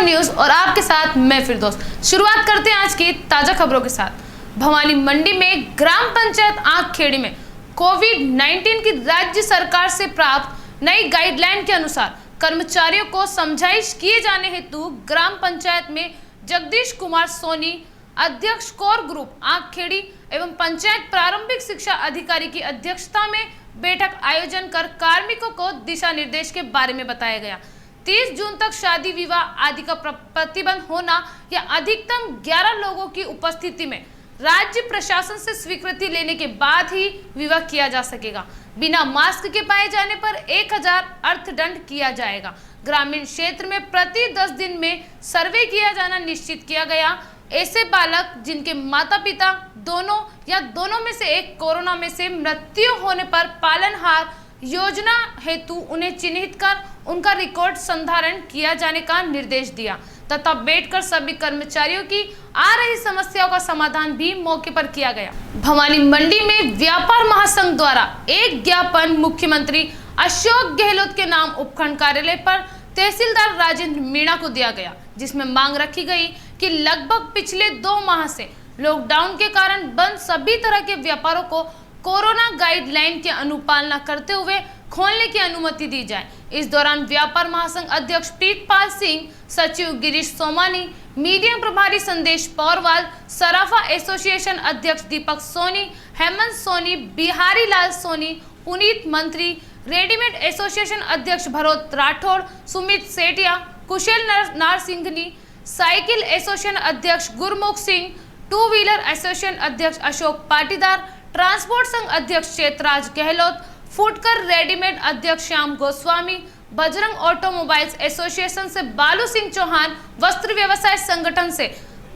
News और आपके साथ मैं फिरदौस। शुरुआत करते हैं आज की ताजा खबरों के साथ। भवानी मंडी में ग्राम पंचायत आंखखेड़ी में कोविड-19 की राज्य सरकार से प्राप्त नई गाइडलाइन के अनुसार कर्मचारियों को समझाइश किए जाने हेतु ग्राम पंचायत में जगदीश कुमार सोनी, अध्यक्ष कोर ग्रुप आंखखेड़ी एवं पंचायत प्रारंभिक शिक्षा अधिकारी की अध्यक्षता में बैठक आयोजन कर कार्मिकों को दिशा निर्देश के बारे में बताया गया। 30 जून तक शादी विवाह आदि का प्रतिबंध होना या अधिकतम 11 लोगों की उपस्थिति में राज्य प्रशासन से स्वीकृति लेने के बाद ही विवाह किया जा सकेगा। बिना मास्क के पाए जाने पर 1000 अर्थदंड किया जाएगा। ग्रामीण क्षेत्र में प्रति 10 दिन में सर्वे किया जाना निश्चित किया गया। ऐसे बालक जिनके माता पिता दोनों या दोनों में से एक कोरोना में से मृत्यु होने पर पालनहार योजना हेतु उन्हें चिन्हित कर उनका रिकॉर्ड संधारण किया जाने का निर्देश दिया तथा बैठकर सभी कर्मचारियों की आ रही समस्याओं का समाधान भी मौके पर किया गया। भवानी मंडी में व्यापार महासंघ द्वारा एक ज्ञापन मुख्यमंत्री अशोक गहलोत के नाम उपखंड कार्यालय पर तहसीलदार राजेंद्र मीणा को दिया गया, जिसमें मांग रखी गई कि लगभग पिछले 2 माह से लॉकडाउन के कारण बंद सभी तरह के व्यापारों को कोरोना गाइडलाइन की अनुपालना करते हुए खोलने की अनुमति दी जाए। इस दौरान व्यापार महासंघ अध्यक्ष प्रीतपाल सिंह, सचिव गिरीश सोमानी, मीडिया प्रभारी संदेश पौरवाल, सराफा एसोसिएशन अध्यक्ष दीपक सोनी, हेमंत सोनी, बिहारी लाल सोनी, पुनीत मंत्री, रेडीमेड एसोसिएशन अध्यक्ष भरोत राठौड़, सुमित सेठिया, कुशल नारसिंघनी, साइकिल एसोसिएशन अध्यक्ष गुरमुख सिंह, 2 व्हीलर एसोसिएशन अध्यक्ष अशोक पाटीदार, ट्रांसपोर्ट संघ अध्यक्ष चेतराज गहलोत, फुटकर रेडीमेड अध्यक्ष श्याम गोस्वामी, बजरंग ऑटोमोबाइल्स एसोसिएशन से बालू सिंह चौहान, वस्त्र व्यवसाय संगठन से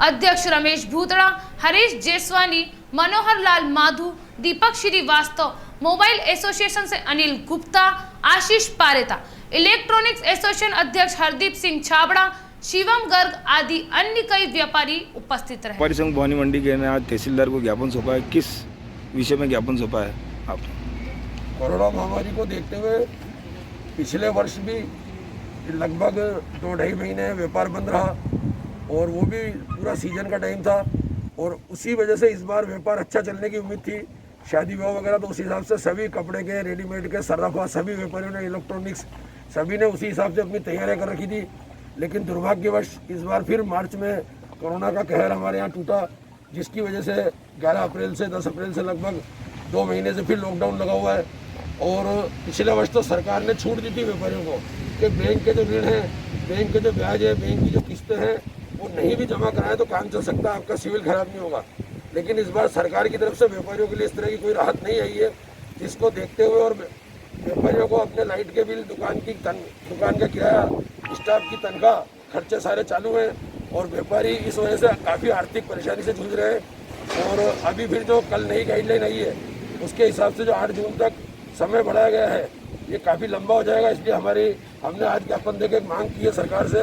अध्यक्ष रमेश भूतड़ा, हरीश जेसवानी, मनोहर लाल माधु, दीपक श्रीवास्तव, मोबाइल एसोसिएशन से अनिल गुप्ता, आशीष पारेता, इलेक्ट्रॉनिक्स एसोसिएशन अध्यक्ष हरदीप सिंह छाबड़ा, शिवम गर्ग आदि अन्य कई व्यापारी उपस्थित रहे। व्यापारी संघ भवानी मंडी के ने आज तहसीलदार को ज्ञापन सौंपा है। किस विषय में ज्ञापन सौंपा है आपने? कोरोना महामारी को देखते हुए पिछले वर्ष भी लगभग 2-2.5 महीने व्यापार बंद रहा और वो भी पूरा सीजन का टाइम था और उसी वजह से इस बार व्यापार अच्छा चलने की उम्मीद थी। शादी विवाह वगैरह तो उस हिसाब से सभी कपड़े के, रेडीमेड के, सर्राफा सभी व्यापारियों ने, इलेक्ट्रॉनिक्स सभी ने उसी हिसाब से अपनी तैयारियां कर रखी थी। लेकिन दुर्भाग्यवश इस बार फिर मार्च में कोरोना का कहर हमारे यहाँ टूटा, जिसकी वजह से 11 अप्रैल से 10 अप्रैल से लगभग 2 महीने से फिर लॉकडाउन लगा हुआ है। और पिछले वर्ष तो सरकार ने छूट दी थी व्यापारियों को कि बैंक के जो ऋण हैं, बैंक के जो ब्याज है, बैंक की जो किस्तें हैं वो नहीं भी जमा कराएं तो काम चल सकता है, आपका सिविल खराब नहीं होगा। लेकिन इस बार सरकार की तरफ से व्यापारियों के लिए इस तरह की कोई राहत नहीं आई है, जिसको देखते हुए और व्यापारियों को अपने लाइट के बिल, दुकान का किराया, स्टाफ की तनख्वाह, खर्चे सारे चालू हैं और व्यापारी इस वजह से काफ़ी आर्थिक परेशानी से जूझ रहे हैं। और अभी फिर जो कल नई गाइडलाइन आई है उसके हिसाब से जो 8 जून तक समय बढ़ाया गया है, ये काफ़ी लंबा हो जाएगा। इसलिए हमने आज ज्ञापन देकर मांग की है सरकार से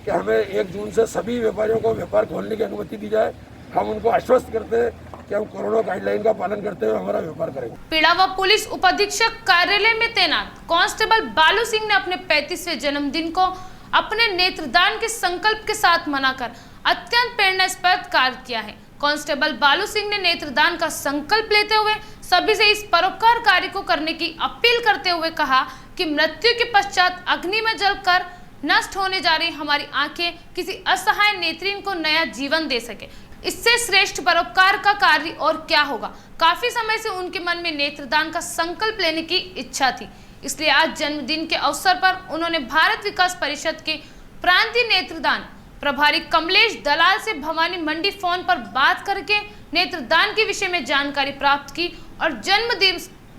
कि हमें 1 जून से सभी व्यापारियों को व्यापार खोलने की अनुमति दी जाए। हम उनको आश्वस्त करते हैं कि हम कोरोना गाइडलाइन का पालन करते हुए हमारा व्यापार करेंगे। पीड़ावा पुलिस उपाधीक्षक कार्यालय में तैनात कांस्टेबल बालू सिंह ने अपने 35वें जन्मदिन को अपने नेत्रदान के संकल्प के साथ मनाकर अत्यंत प्रेरणास्पद कार्य किया है। कांस्टेबल बालू सिंह ने नेत्रदान का संकल्प लेते हुए सभी से इस परोपकार कार्य को करने की अपील करते हुए कहा कि मृत्यु के पश्चात अग्नि में जलकर नष्ट होने जा रही हमारी आंखें किसी असहाय नेत्रीन को नया जीवन दे सके। इससे श्रेष्ठ परोपकार का कार्य और क्या होगा। काफी समय से उनके मन में नेत्रदान का संकल्प लेने की इच्छा थी, इसलिए आज जन्मदिन के अवसर पर उन्होंने भारत विकास परिषद के प्रांतीय नेत्रदान प्रभारी कमलेश दलाल से भवानी मंडी फोन पर बात करके नेत्रदान के विषय में जानकारी प्राप्त की और जन्म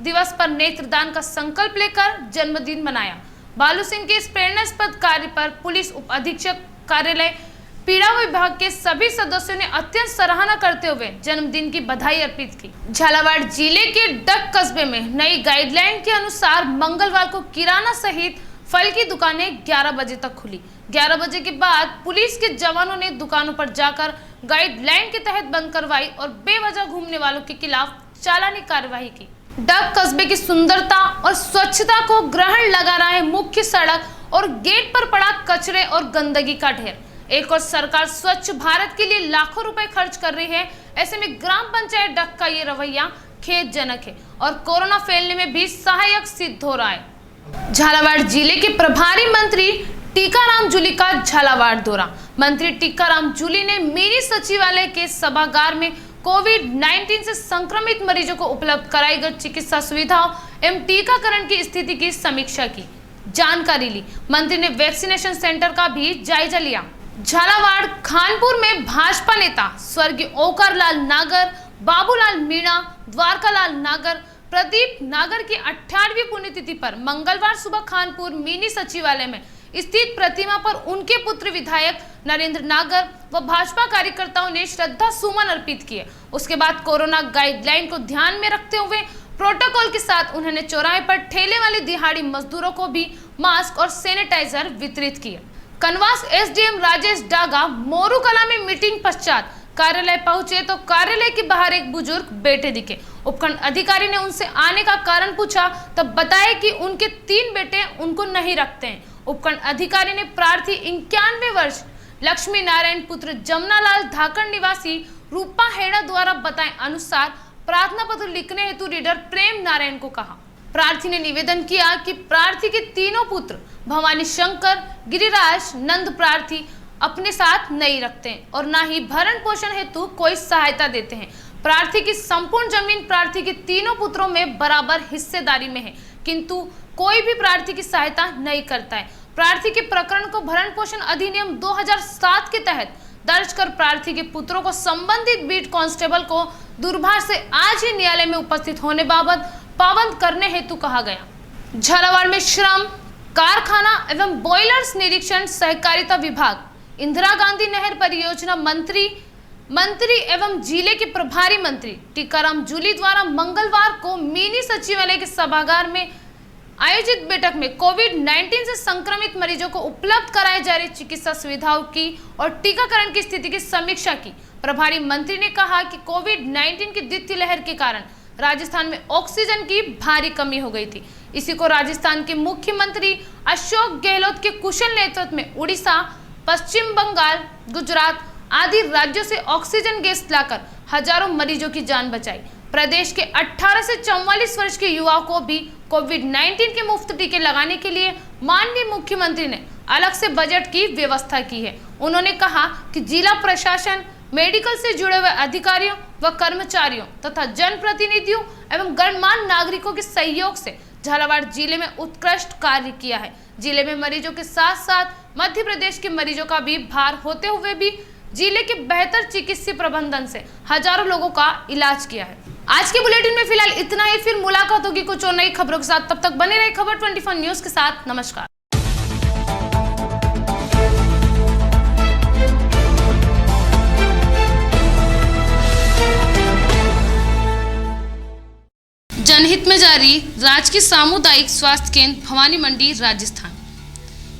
दिवस पर नेत्रदान का संकल्प लेकर जन्मदिन मनाया। बालू सिंह के इस प्रेरणास्पद कार्य पर पुलिस उप अधीक्षक कार्यालय पीड़ा विभाग के सभी सदस्यों ने अत्यंत सराहना करते हुए जन्मदिन की बधाई अर्पित की। झालावाड़ जिले के डग कस्बे में नई गाइडलाइन के अनुसार मंगलवार को किराना सहित फल की दुकानें 11 बजे तक खुली। 11 बजे के बाद पुलिस के जवानों ने दुकानों पर जाकर गाइडलाइन के तहत बंद करवाई और बेवजह घूमने वालों के खिलाफ चालानी कार्रवाई की। डग कस्बे की सुंदरता और स्वच्छता को ग्रहण लगा रहा है मुख्य सड़क और गेट पर पड़ा कचरे और गंदगी का ढेर। एक और सरकार स्वच्छ भारत के लिए लाखों रुपए खर्च कर रही है, ऐसे में ग्राम पंचायत डक का ये रवैया खेदजनक है और कोरोना फैलने में भी सहायक सिद्ध हो रहा है। झालावाड़ जिले के प्रभारी मंत्री टीकाराम जूली का झालावाड़ दौरा। मंत्री टीकाराम जूली ने मिनी सचिवालय के सभागार में कोविड-19 से संक्रमित मरीजों को उपलब्ध कराई गई चिकित्सा सुविधाओं एवं टीकाकरण की स्थिति की समीक्षा की, जानकारी ली। मंत्री ने वैक्सीनेशन सेंटर का भी जायजा लिया। झालावाड़ खानपुर में भाजपा नेता स्वर्गीय ओंकार लाल नागर, बाबूलाल मीणा, द्वारकालाल नागर, प्रदीप नागर की 18वीं पुण्यतिथि पर मंगलवार सुबह खानपुर मिनी सचिवालय में स्थित प्रतिमा पर उनके पुत्र विधायक नरेंद्र नागर व भाजपा कार्यकर्ताओं ने श्रद्धा सुमन अर्पित किए। उसके बाद कोरोना गाइडलाइन को ध्यान में रखते हुए प्रोटोकॉल के साथ उन्होंने चौराहे पर ठेले वाले दिहाड़ी मजदूरों को भी मास्क और सैनिटाइजर वितरित किए। कनवास एसडीएम राजेश डागा मोरू कला में मीटिंग पश्चात कार्यालय पहुंचे तो कार्यालय के बाहर एक बुजुर्ग बैठे दिखे। उपखंड अधिकारी ने उनसे आने का कारण पूछा तब बताया कि उनके 3 बेटे उनको नहीं रखते हैं। उपखंड अधिकारी ने प्रार्थी 91 वर्ष लक्ष्मी नारायण पुत्र जमुनालाल धाकड़ निवासी रूपा हेड़ा द्वारा बताए अनुसार प्रार्थना पत्र लिखने हेतु रीडर प्रेम नारायण को कहा। प्रार्थी ने निवेदन किया कि प्रार्थी के तीनों पुत्र भवानी शंकर, गिरिराज, नंद प्रार्थी अपने साथ नहीं रखते हैं और ना ही भरण पोषण हेतु कोई सहायता देते हैं। प्रार्थी की संपूर्ण जमीन प्रार्थी के तीनों पुत्रों में बराबर हिस्सेदारी में है, किंतु कोई भी प्रार्थी की सहायता नहीं करता है। प्रार्थी के प्रकरण को भरण पोषण अधिनियम 2007 के तहत दर्ज कर प्रार्थी के पुत्रों को संबंधित बीट कांस्टेबल को दूरभाष से आज ही न्यायालय में उपस्थित होने बाबत पाबंद करने हेतु कहा गया। झालावाड़ में श्रम, कारखाना एवं बॉयलर्स निरीक्षण सहकारिता विभाग, इंदिरा गांधी नहर परियोजना मंत्री एवं जिले के प्रभारी मंत्री टीकाराम जूली द्वारा मंगलवार को मिनी सचिवालय के सभागार में आयोजित बैठक में कोविड-19 से संक्रमित मरीजों को उपलब्ध कराए जा रही चिकित्सा सुविधाओं की और टीकाकरण की स्थिति की समीक्षा की। प्रभारी मंत्री ने कहा कि कोविड-19 की द्वितीय लहर के कारण राजस्थान में ऑक्सीजन की भारी कमी हो गई थी। इसी को राजस्थान के मुख्यमंत्री अशोक गहलोत के कुशल नेतृत्व में उड़ीसा, पश्चिम बंगाल, गुजरात आदि राज्यों से ऑक्सीजन गैस लाकर हजारों मरीजों की जान बचाई। प्रदेश के 18 से 44 वर्ष के युवाओं को भी कोविड-19 के मुफ्त टीके लगाने के लिए माननीय मुख्यमंत्री ने अलग से बजट की व्यवस्था की है। उन्होंने कहा कि जिला प्रशासन, मेडिकल से जुड़े हुए अधिकारियों व कर्मचारियों तथा जनप्रतिनिधियों एवं गणमान्य नागरिकों के सहयोग से झालावाड़ जिले में उत्कृष्ट कार्य किया है। जिले में मरीजों के साथ साथ मध्य प्रदेश के मरीजों का भी भार होते हुए भी जिले के बेहतर चिकित्सीय प्रबंधन से हजारों लोगों का इलाज किया है। आज के बुलेटिन में फिलहाल इतना ही, फिर मुलाकात होगी कुछ और नई खबरों के साथ। तब तक बने रहे खबर 24 न्यूज के साथ। नमस्कार। जनहित में जारी राजकीय सामुदायिक स्वास्थ्य केंद्र भवानी मंडी राजस्थान।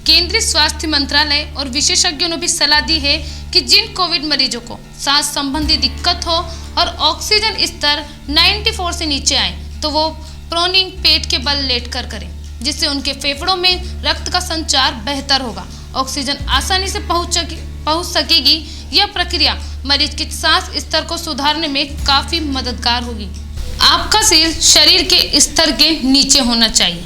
केंद्रीय स्वास्थ्य मंत्रालय और विशेषज्ञों ने भी सलाह दी है कि जिन कोविड मरीजों को सांस संबंधी दिक्कत हो और ऑक्सीजन स्तर 94 से नीचे आए तो वो प्रोनिंग पेट के बल लेटकर करें, जिससे उनके फेफड़ों में रक्त का संचार बेहतर होगा, ऑक्सीजन आसानी से पहुंच सकेगी। यह प्रक्रिया मरीज के सांस स्तर को सुधारने में काफी मददगार होगी। आपका सिर शरीर के स्तर के नीचे होना चाहिए।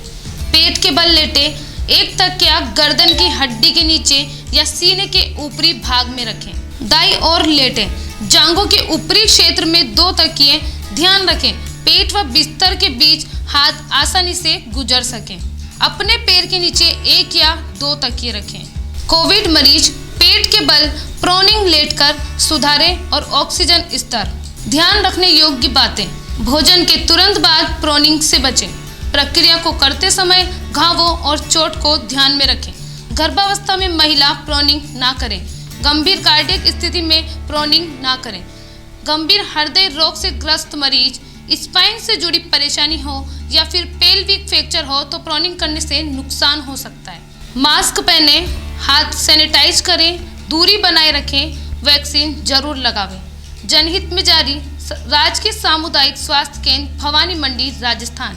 पेट के बल लेटे एक तकिया गर्दन की हड्डी के नीचे या सीने के ऊपरी भाग में रखें। दाईं ओर लेटें। जांघों के ऊपरी क्षेत्र में 2 तकिए। ध्यान रखें पेट व बिस्तर के बीच हाथ आसानी से गुजर सकें। अपने पैर के नीचे 1 या 2 तकिए रखें। कोविड मरीज पेट के बल प्रोनिंग लेटकर सुधारें और ऑक्सीजन स्तर। ध्यान रखने योग्य बातें: भोजन के तुरंत बाद प्रोनिंग से बचें। प्रक्रिया को करते समय घावों और चोट को ध्यान में रखें। गर्भावस्था में महिला प्रोनिंग ना करें। गंभीर कार्डियक स्थिति में प्रोनिंग ना करें। गंभीर हृदय रोग से ग्रस्त मरीज, स्पाइन से जुड़ी परेशानी हो या फिर पेल्विक फ्रैक्चर हो तो प्रोनिंग करने से नुकसान हो सकता है। मास्क पहने, हाथ सैनिटाइज करें, दूरी बनाए रखें, वैक्सीन जरूर लगावें। जनहित में जारी राजकीय सामुदायिक स्वास्थ्य केंद्र भवानी मंडी राजस्थान।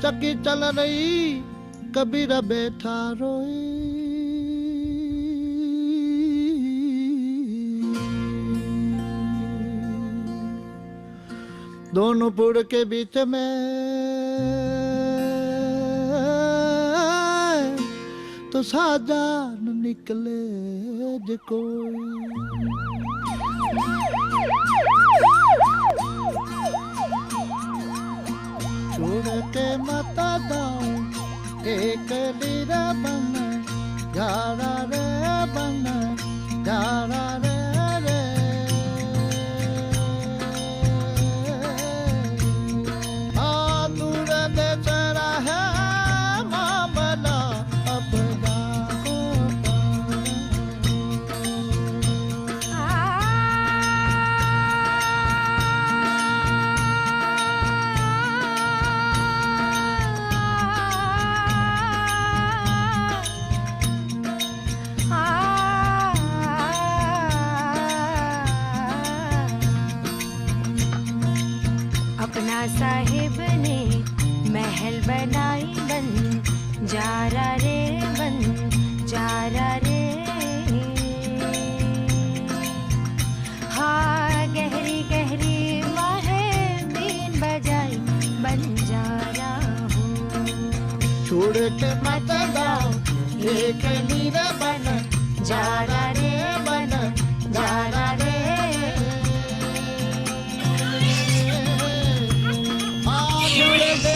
चक्की चल रही कबीर बैठा रोए। दोनों पुर के बीच में तो साजान निकले जो कोई। छोड़ के मता दाओ एक लीरा बन जारा रे बन जारा रे रे। दूर बेचारा है मामला अपना अपना साहिब ने महल बनाई बन जारा रे बन जारा रे। हाँ गहरी गहरी माहे बीन बजाई बन जारा हूँ। छोड़ के मत जाओ एक लीरा बन जारा रे बन जारा रे। You're the